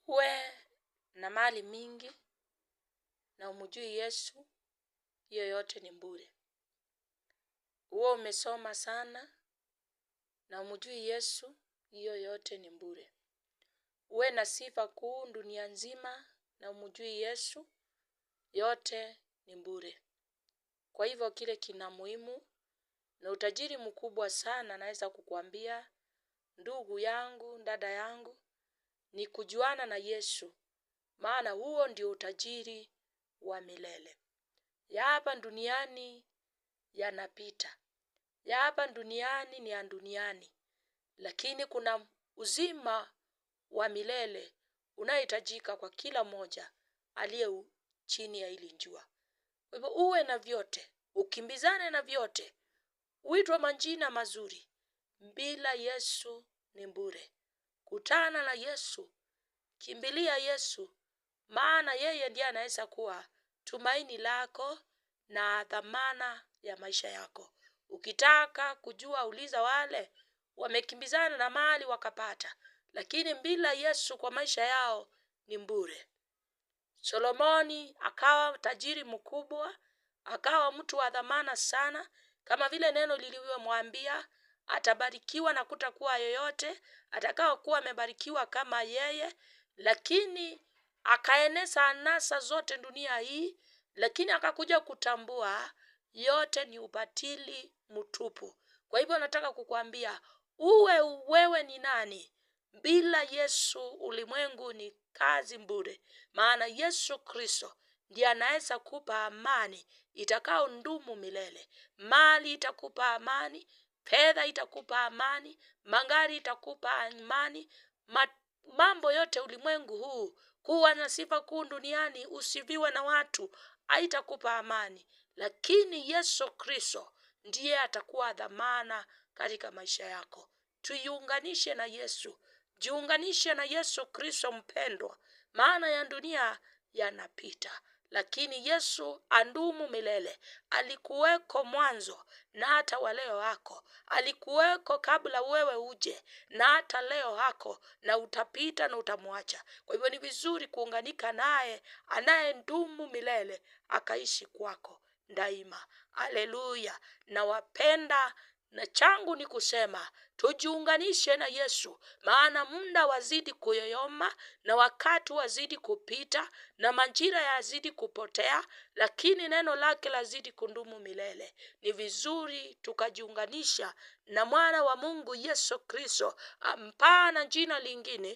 Uwe na mali mingi na umjui Yesu, hiyo yote ni bure. Uwe umesoma sana na umjui Yesu, hiyo yote ni bure. Uwe na sifa kuu dunia nzima na umjui Yesu, yote ni bure. Kwa hivyo kile kina muhimu na utajiri mkubwa sana, naweza kukuambia ndugu yangu, dada yangu, ni kujuana na Yesu. Maana huo ndio utajiri wa milele. Ya hapa duniani yanapita. Ya hapa duniani ni ya duniani. Lakini kuna uzima wa milele unahitajika kwa kila mmoja aliye chini ya hili jua. Kwa hivyo uwe na vyote, ukimbizane na vyote, uitwe majina mazuri. Bila Yesu ni bure. Kutana na Yesu, kimbilia Yesu, maana yeye ndiye anaweza kuwa tumaini lako na dhamana ya maisha yako. Ukitaka kujua, uliza wale wamekimbizana na mali wakapata, lakini bila Yesu kwa maisha yao ni bure. Solomoni akawa tajiri mkubwa, akawa mtu wa dhamana sana, kama vile neno lilivyomwambia atabarikiwa na kutakuwa yoyote atakao kuwa amebarikiwa kama yeye. Lakini akaeneza anasa zote dunia hii, lakini akakuja kutambua yote ni ubatili mtupu. Kwa hivyo nataka kukuambia uwe wewe ni nani. Bila Yesu ulimwengu ni kazi bure. Maana Yesu Kristo ndiye anaweza kupa amani itakao dumu milele. Mali itakupa amani, fedha itakupa amani, magari itakupa amani, mambo yote ulimwengu huu, kuwa na sifa kuu duniani, usifiwe na watu, haitakupa amani. Lakini Yesu Kristo ndiye atakuwa dhamana katika maisha yako. Tuiunganishe na Yesu. Jiunganishe na Yesu Kristo mpendwa. Maana ya dunia yanapita, lakini Yesu adumu milele. Alikuweko mwanzo na hata wa leo wako. Alikuweko kabla wewe uje na hata leo wako, na utapita na utamwacha. Kwa hivyo ni vizuri kuunganika naye anayedumu milele akaishi kwako daima. Haleluya. Na wapenda na changu ni kusema tujiunganishe na Yesu, maana muda wazidi kuyoyoma na wakati wazidi kupita na majira yazidi kupotea, lakini neno lake lazidi kudumu milele. Ni vizuri tukajiunganisha na mwana wa Mungu Yesu Kristo, ampana jina lingine